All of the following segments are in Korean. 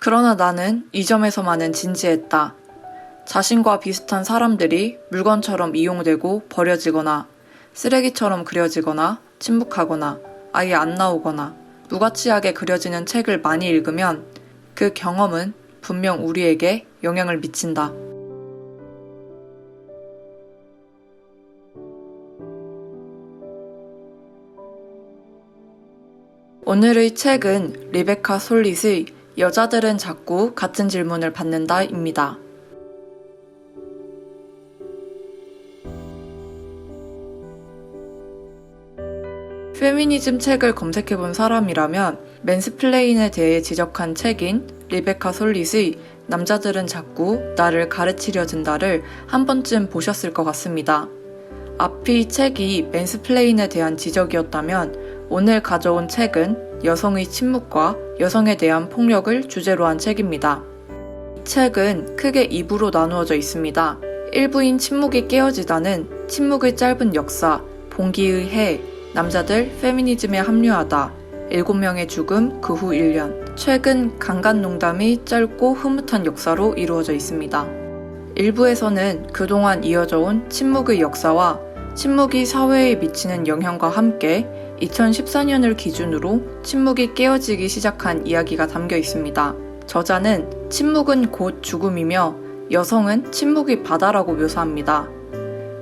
그러나 나는 이 점에서만은 진지했다. 자신과 비슷한 사람들이 물건처럼 이용되고 버려지거나 쓰레기처럼 그려지거나 침묵하거나 아예 안 나오거나 무가치하게 그려지는 책을 많이 읽으면 그 경험은 분명 우리에게 영향을 미친다. 오늘의 책은 리베카 솔릿의 여자들은 자꾸 같은 질문을 받는다입니다. 페미니즘 책을 검색해본 사람이라면 맨스플레인에 대해 지적한 책인 리베카 솔릿의 남자들은 자꾸 나를 가르치려 든다를 한 번쯤 보셨을 것 같습니다. 앞이 책이 맨스플레인에 대한 지적이었다면 오늘 가져온 책은 여성의 침묵과 여성에 대한 폭력을 주제로 한 책입니다. 이 책은 크게 2부로 나누어져 있습니다. 1부인 침묵이 깨어지다는 침묵의 짧은 역사, 봉기의 해, 남자들 페미니즘에 합류하다, 7명의 죽음, 그 후 1년, 최근 강간농담이 짧고 흐뭇한 역사로 이루어져 있습니다. 1부에서는 그동안 이어져 온 침묵의 역사와 침묵이 사회에 미치는 영향과 함께 2014년을 기준으로 침묵이 깨어지기 시작한 이야기가 담겨 있습니다. 저자는 침묵은 곧 죽음이며 여성은 침묵의 바다라고 묘사합니다.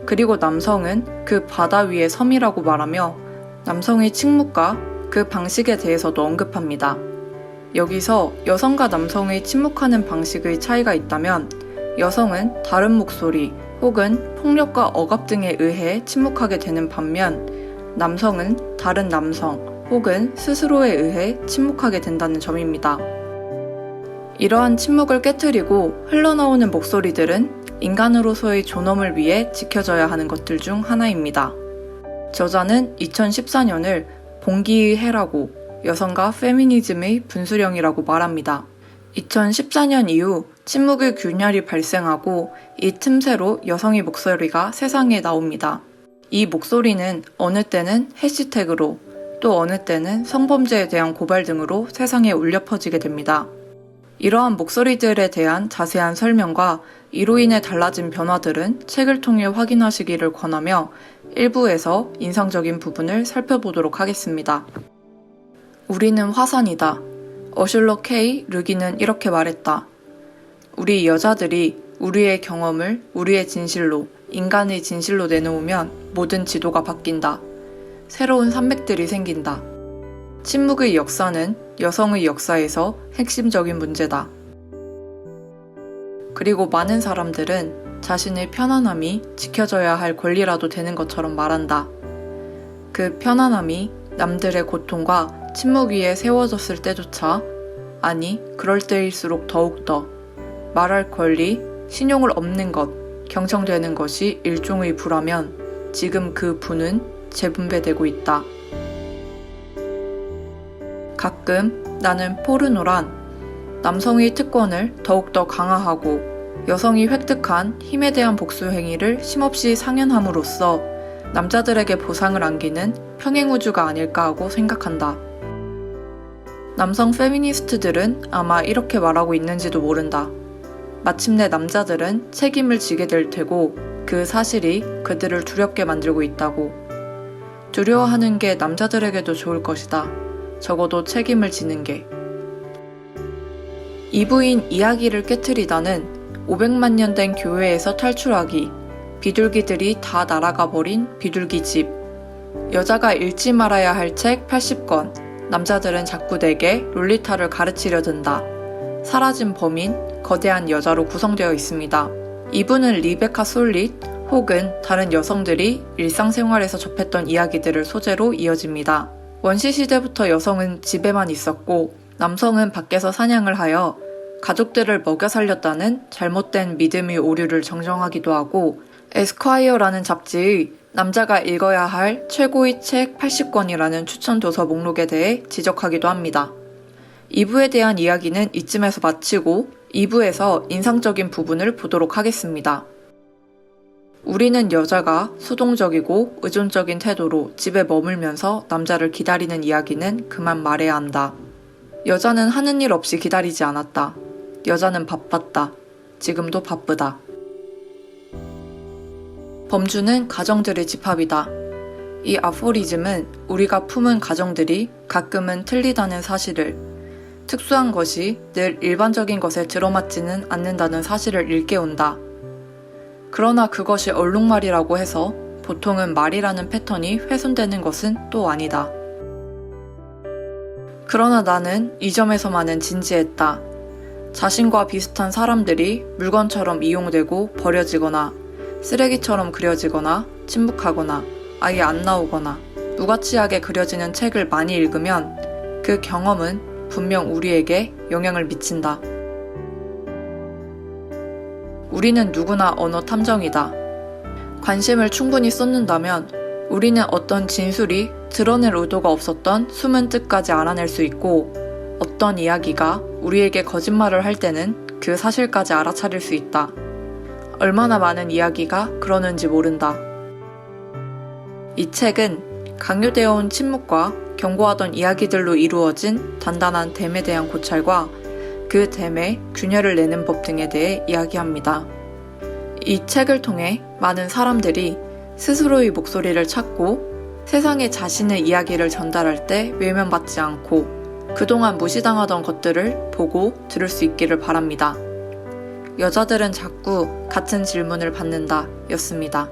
그리고 남성은 그 바다 위의 섬이라고 말하며 남성의 침묵과 그 방식에 대해서도 언급합니다. 여기서 여성과 남성의 침묵하는 방식의 차이가 있다면 여성은 다른 목소리 혹은 폭력과 억압 등에 의해 침묵하게 되는 반면 남성은 다른 남성 혹은 스스로에 의해 침묵하게 된다는 점입니다. 이러한 침묵을 깨트리고 흘러나오는 목소리들은 인간으로서의 존엄을 위해 지켜져야 하는 것들 중 하나입니다. 저자는 2014년을 봉기의 해라고 여성과 페미니즘의 분수령이라고 말합니다. 2014년 이후 침묵의 균열이 발생하고 이 틈새로 여성의 목소리가 세상에 나옵니다. 이 목소리는 어느 때는 해시태그로 또 어느 때는 성범죄에 대한 고발 등으로 세상에 울려 퍼지게 됩니다. 이러한 목소리들에 대한 자세한 설명과 이로 인해 달라진 변화들은 책을 통해 확인하시기를 권하며 1부에서 인상적인 부분을 살펴보도록 하겠습니다. 우리는 화산이다. 어슐러 K. 르기는 이렇게 말했다. 우리 여자들이 우리의 경험을 우리의 진실로, 인간의 진실로 내놓으면 모든 지도가 바뀐다. 새로운 산맥들이 생긴다. 침묵의 역사는 여성의 역사에서 핵심적인 문제다. 그리고 많은 사람들은 자신의 편안함이 지켜져야 할 권리라도 되는 것처럼 말한다. 그 편안함이 남들의 고통과 침묵 위에 세워졌을 때조차, 아니 그럴 때일수록 더욱더 말할 권리, 신용을 얻는 것, 경청되는 것이 일종의 부라면 지금 그 부는 재분배되고 있다. 가끔 나는 포르노란 남성의 특권을 더욱더 강화하고 여성이 획득한 힘에 대한 복수 행위를 심없이 상연함으로써 남자들에게 보상을 안기는 평행우주가 아닐까 하고 생각한다. 남성 페미니스트들은 아마 이렇게 말하고 있는지도 모른다. 마침내 남자들은 책임을 지게 될 테고 그 사실이 그들을 두렵게 만들고 있다고. 두려워하는 게 남자들에게도 좋을 것이다. 적어도 책임을 지는 게. 이부인 이야기를 깨트리다는 500만 년 된 교회에서 탈출하기, 비둘기들이 다 날아가 버린 비둘기 집, 여자가 읽지 말아야 할 책 80권, 남자들은 자꾸 내게 롤리타를 가르치려 든다. 사라진 범인, 거대한 여자로 구성되어 있습니다. 이부는 리베카 솔릿 혹은 다른 여성들이 일상생활에서 접했던 이야기들을 소재로 이어집니다. 원시시대부터 여성은 집에만 있었고 남성은 밖에서 사냥을 하여 가족들을 먹여 살렸다는 잘못된 믿음의 오류를 정정하기도 하고 에스콰이어라는 잡지의 남자가 읽어야 할 최고의 책 80권이라는 추천 도서 목록에 대해 지적하기도 합니다. 2부에 대한 이야기는 이쯤에서 마치고 2부에서 인상적인 부분을 보도록 하겠습니다. 우리는 여자가 수동적이고 의존적인 태도로 집에 머물면서 남자를 기다리는 이야기는 그만 말해야 한다. 여자는 하는 일 없이 기다리지 않았다. 여자는 바빴다. 지금도 바쁘다. 범주는 가정들의 집합이다. 이 아포리즘은 우리가 품은 가정들이 가끔은 틀리다는 사실을, 특수한 것이 늘 일반적인 것에 들어맞지는 않는다는 사실을 일깨운다. 그러나 그것이 얼룩말이라고 해서 보통은 말이라는 패턴이 훼손되는 것은 또 아니다. 그러나 나는 이 점에서만은 진지했다. 자신과 비슷한 사람들이 물건처럼 이용되고 버려지거나 쓰레기처럼 그려지거나 침묵하거나 아예 안 나오거나 무가치하게 그려지는 책을 많이 읽으면 그 경험은 분명 우리에게 영향을 미친다. 우리는 누구나 언어 탐정이다. 관심을 충분히 쏟는다면 우리는 어떤 진술이 드러낼 의도가 없었던 숨은 뜻까지 알아낼 수 있고, 어떤 이야기가 우리에게 거짓말을 할 때는 그 사실까지 알아차릴 수 있다. 얼마나 많은 이야기가 그러는지 모른다. 이 책은 강요되어 온 침묵과 경고하던 이야기들로 이루어진 단단한 댐에 대한 고찰과 그 댐에 균열을 내는 법 등에 대해 이야기합니다. 이 책을 통해 많은 사람들이 스스로의 목소리를 찾고 세상에 자신의 이야기를 전달할 때 외면받지 않고 그동안 무시당하던 것들을 보고 들을 수 있기를 바랍니다. 여자들은 자꾸 같은 질문을 받는다 였습니다.